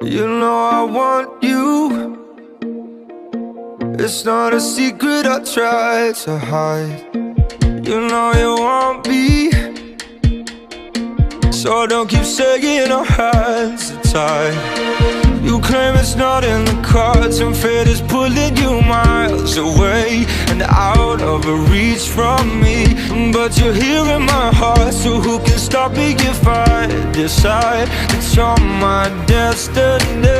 You know I want you. It's not a secret I try to hide. You know you want me, so don't keep saying our hands are tied. You claim it's not in the cards, and fate is pulling you miles away and out of reach from me. But you're here in my heart, so who can stop me if I decide that you're my destiny?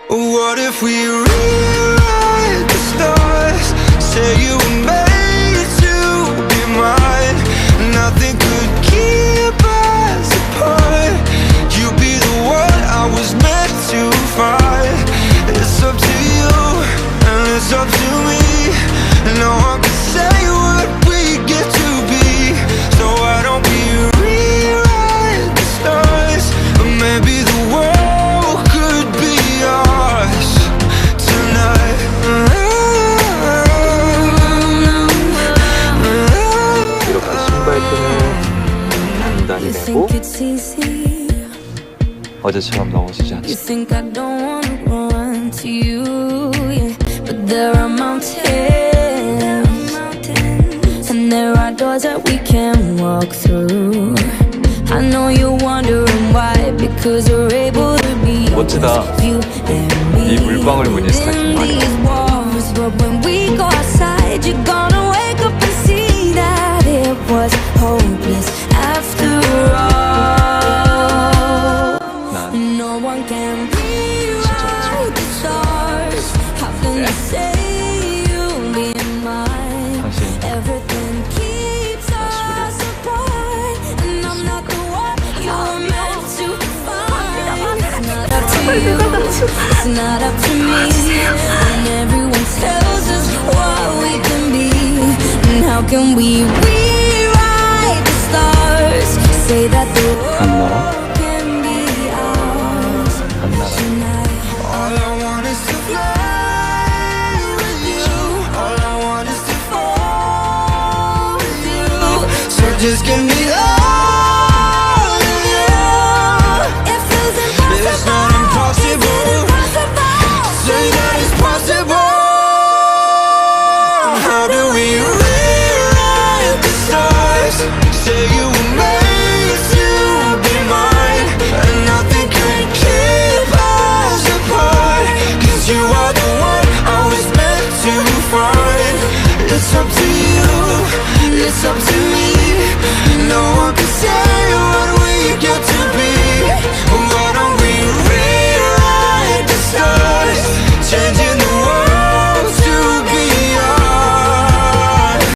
What if we rewrite the stars? Say you were made to be mine. Nothing could keep us apart. You'd be the one I was meant to find. It's up to you, and it's up to me. No one can say what we get to be. So why don't we rewrite the stars? Or maybe the world could be ours tonight. 이렇게 신발끈을 단단히 매고 어제처럼 넘어지지 않지. You think I don't wanna run to you, yeah. But there are mountains, and there are doors that we can walk through. I know you're wondering why, because we're able to be 멋지다. you and me. 이 물방울 무늬 스타킹 말이야. These walls, but when we go outside, you're gonna wake up and see that it was hopeless after all. No one can rewrite the stars. How can you say you'll be mine? Everything keeps us apart, and I'm not the one you were meant to find. It's not up to you, it's not up to me, and everyone tells us what we can be. And how can we rewrite the stars? Say that the world can be ours tonight. All I want is to fly with you. All I want is to fall with you. So just give me love.